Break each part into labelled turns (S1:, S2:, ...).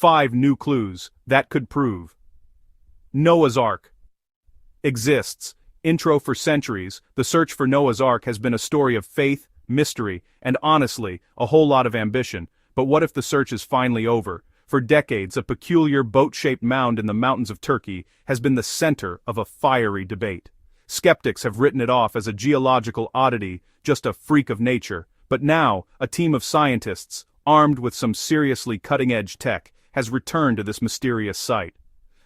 S1: 5 new clues that could prove. Noah's Ark exists. Intro: for centuries, the search for Noah's Ark has been a story of faith, mystery, and honestly, a whole lot of ambition. But what if the search is finally over? For decades, a peculiar boat-shaped mound in the mountains of Turkey has been the center of a fiery debate. Skeptics have written it off as a geological oddity, just a freak of nature. But now, a team of scientists, armed with some seriously cutting-edge tech, has returned to this mysterious site.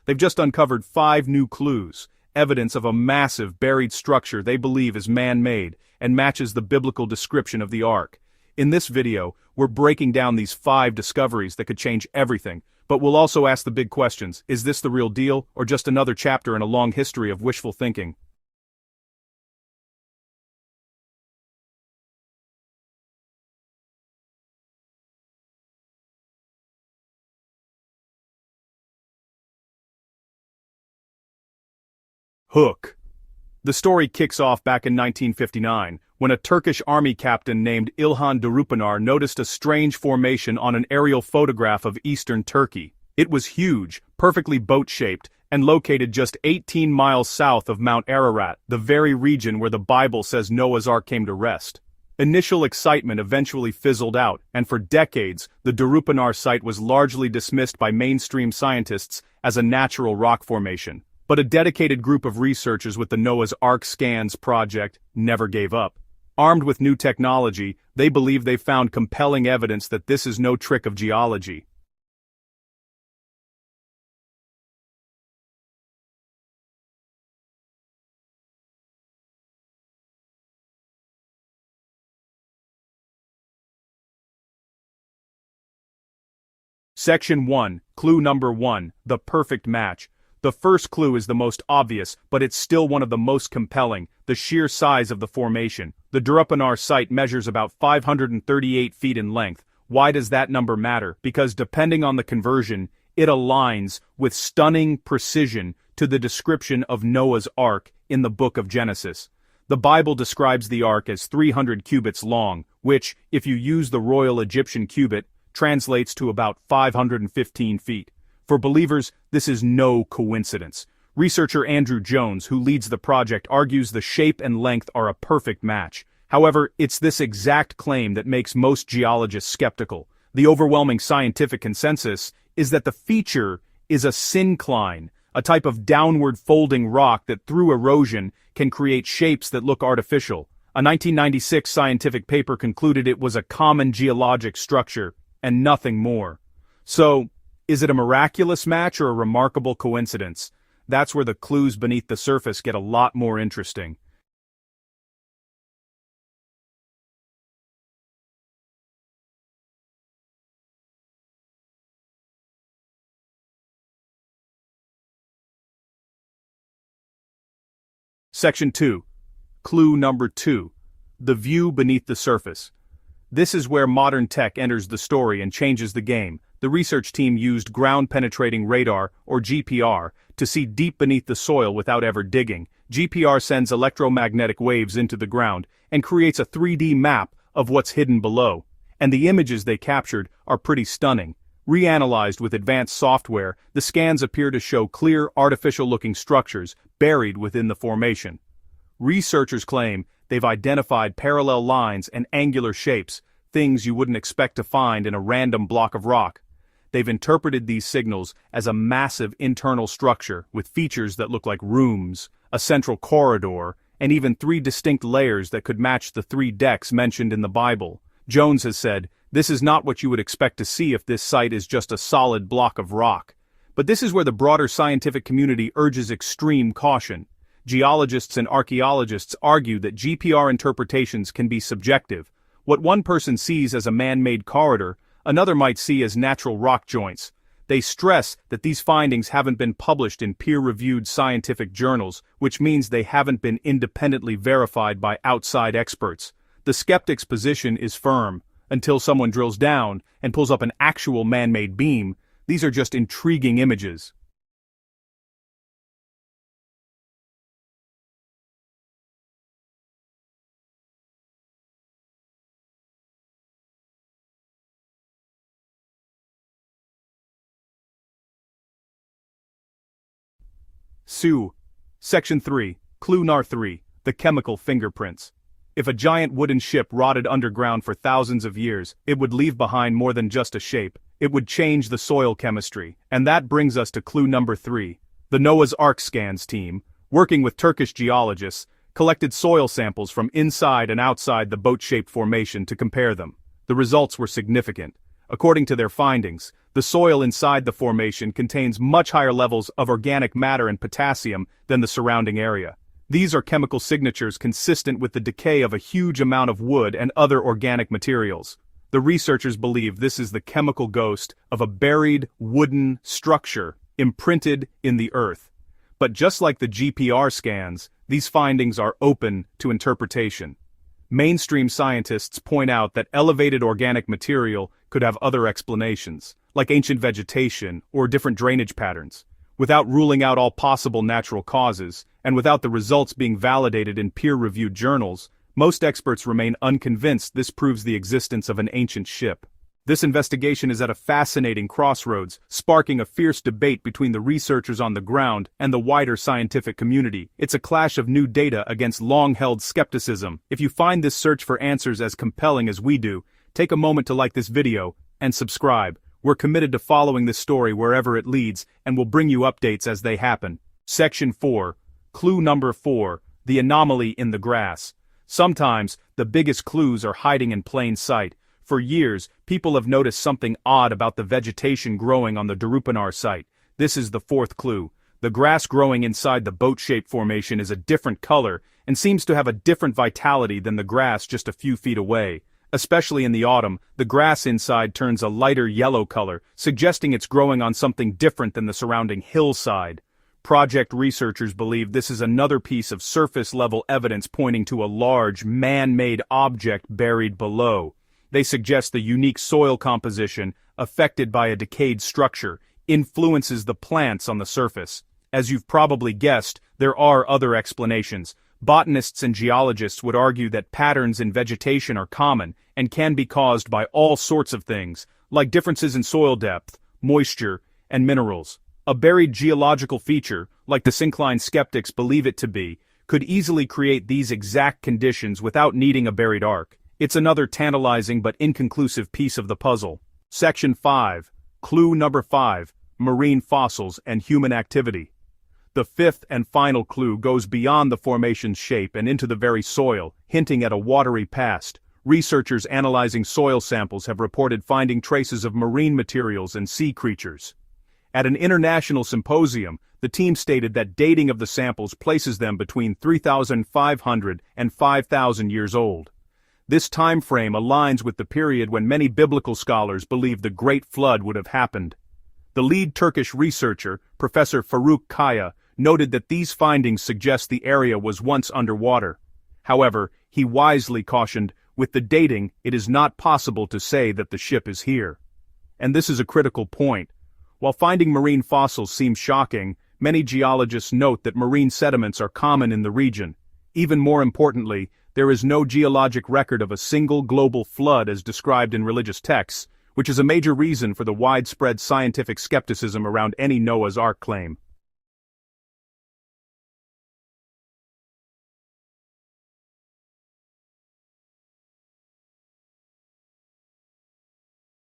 S1: They've just uncovered 5 new clues, evidence of a massive buried structure they believe is man-made and matches the biblical description of the Ark. In this video, we're breaking down these 5 discoveries that could change everything, but we'll also ask the big questions: is this the real deal, or just another chapter in a long history of wishful thinking? Hook. The story kicks off back in 1959, when a Turkish army captain named İlhan Durupınar noticed a strange formation on an aerial photograph of eastern Turkey. It was huge, perfectly boat-shaped, and located just 18 miles south of Mount Ararat, the very region where the Bible says Noah's Ark came to rest. Initial excitement eventually fizzled out, and for decades, the Durupınar site was largely dismissed by mainstream scientists as a natural rock formation. But a dedicated group of researchers with the Noah's Ark Scans project never gave up. Armed with new technology, they believe they've found compelling evidence that this is no trick of geology. Section 1, Clue Number 1, The Perfect Match. The first clue is the most obvious, but it's still one of the most compelling: the sheer size of the formation. The Durupınar site measures about 538 feet in length. Why does that number matter? Because depending on the conversion, it aligns with stunning precision to the description of Noah's Ark in the book of Genesis. The Bible describes the Ark as 300 cubits long, which, if you use the Royal Egyptian cubit, translates to about 515 feet. For believers, this is no coincidence. Researcher Andrew Jones, who leads the project, argues the shape and length are a perfect match. However, it's this exact claim that makes most geologists skeptical. The overwhelming scientific consensus is that the feature is a syncline, a type of downward folding rock that through erosion can create shapes that look artificial. A 1996 scientific paper concluded it was a common geologic structure, and nothing more. So, is it a miraculous match or a remarkable coincidence? That's where the clues beneath the surface get a lot more interesting. Section 2. Clue number 2. The view beneath the surface. This is where modern tech enters the story and changes the game. The research team used ground-penetrating radar, or GPR, to see deep beneath the soil without ever digging. GPR sends electromagnetic waves into the ground and creates a 3D map of what's hidden below. And the images they captured are pretty stunning. Reanalyzed with advanced software, the scans appear to show clear, artificial-looking structures buried within the formation. Researchers claim they've identified parallel lines and angular shapes, things you wouldn't expect to find in a random block of rock. They've interpreted these signals as a massive internal structure with features that look like rooms, a central corridor, and even 3 distinct layers that could match the 3 decks mentioned in the Bible. Jones has said, "This is not what you would expect to see if this site is just a solid block of rock." But this is where the broader scientific community urges extreme caution. Geologists and archaeologists argue that GPR interpretations can be subjective. What one person sees as a man-made corridor, another might see as natural rock joints. They stress that these findings haven't been published in peer-reviewed scientific journals, which means they haven't been independently verified by outside experts. The skeptics' position is firm. Until someone drills down and pulls up an actual man-made beam, these are just intriguing images. Sue. Section 3, Clue Nar 3, the chemical fingerprints. If a giant wooden ship rotted underground for thousands of years, it would leave behind more than just a shape. It would change the soil chemistry. And that brings us to clue number 3. The Noah's Ark scans team, working with Turkish geologists, collected soil samples from inside and outside the boat-shaped formation to compare them. The results were significant. According to their findings, the soil inside the formation contains much higher levels of organic matter and potassium than the surrounding area. These are chemical signatures consistent with the decay of a huge amount of wood and other organic materials. The researchers believe this is the chemical ghost of a buried wooden structure imprinted in the earth. But just like the GPR scans, these findings are open to interpretation. Mainstream scientists point out that elevated organic material could have other explanations, like ancient vegetation or different drainage patterns. Without ruling out all possible natural causes, and without the results being validated in peer-reviewed journals, most experts remain unconvinced this proves the existence of an ancient ship. This investigation is at a fascinating crossroads, sparking a fierce debate between the researchers on the ground and the wider scientific community. It's a clash of new data against long-held skepticism. If you find this search for answers as compelling as we do, take a moment to like this video and subscribe. We're committed to following this story wherever it leads, and will bring you updates as they happen. Section 4. Clue number 4. The anomaly in the grass. Sometimes, the biggest clues are hiding in plain sight. For years, people have noticed something odd about the vegetation growing on the Durupınar site. This is the 4th clue. The grass growing inside the boat-shaped formation is a different color, and seems to have a different vitality than the grass just a few feet away. Especially in the autumn, the grass inside turns a lighter yellow color, suggesting it's growing on something different than the surrounding hillside. Project researchers believe this is another piece of surface-level evidence pointing to a large, man-made object buried below. They suggest the unique soil composition, affected by a decayed structure, influences the plants on the surface. As you've probably guessed, there are other explanations. Botanists and geologists would argue that patterns in vegetation are common and can be caused by all sorts of things, like differences in soil depth, moisture, and minerals. A buried geological feature, like the syncline skeptics believe it to be, could easily create these exact conditions without needing a buried ark. It's another tantalizing but inconclusive piece of the puzzle. Section 5. Clue number 5. Marine fossils and human activity. The 5th and final clue goes beyond the formation's shape and into the very soil, hinting at a watery past. Researchers analyzing soil samples have reported finding traces of marine materials and sea creatures. At an international symposium, the team stated that dating of the samples places them between 3,500 and 5,000 years old. This time frame aligns with the period when many biblical scholars believe the Great Flood would have happened. The lead Turkish researcher, Professor Faruk Kaya, noted that these findings suggest the area was once underwater. However, he wisely cautioned, with the dating, it is not possible to say that the ship is here. And this is a critical point. While finding marine fossils seems shocking, many geologists note that marine sediments are common in the region. Even more importantly, there is no geologic record of a single global flood as described in religious texts, which is a major reason for the widespread scientific skepticism around any Noah's Ark claim.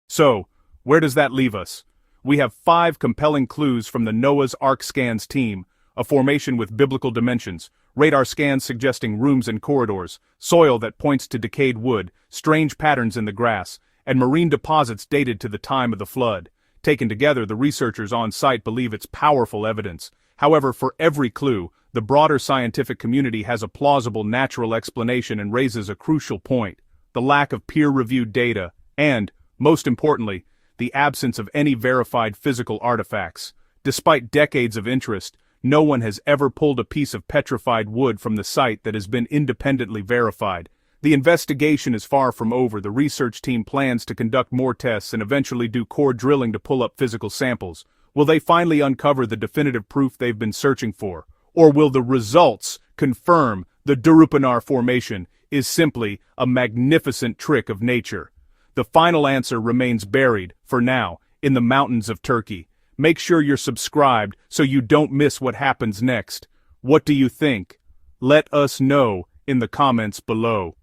S1: So, where does that leave us? We have 5 compelling clues from the Noah's Ark scans team: a formation with biblical dimensions, radar scans suggesting rooms and corridors, soil that points to decayed wood, strange patterns in the grass, and marine deposits dated to the time of the flood. Taken together, the researchers on site believe it's powerful evidence. However, for every clue, the broader scientific community has a plausible natural explanation and raises a crucial point: the lack of peer-reviewed data, and, most importantly, the absence of any verified physical artifacts. Despite decades of interest, no one has ever pulled a piece of petrified wood from the site that has been independently verified. The investigation is far from over. The research team plans to conduct more tests and eventually do core drilling to pull up physical samples. Will they finally uncover the definitive proof they've been searching for? Or will the results confirm the Durupınar formation is simply a magnificent trick of nature? The final answer remains buried, for now, in the mountains of Turkey. Make sure you're subscribed so you don't miss what happens next. What do you think? Let us know in the comments below.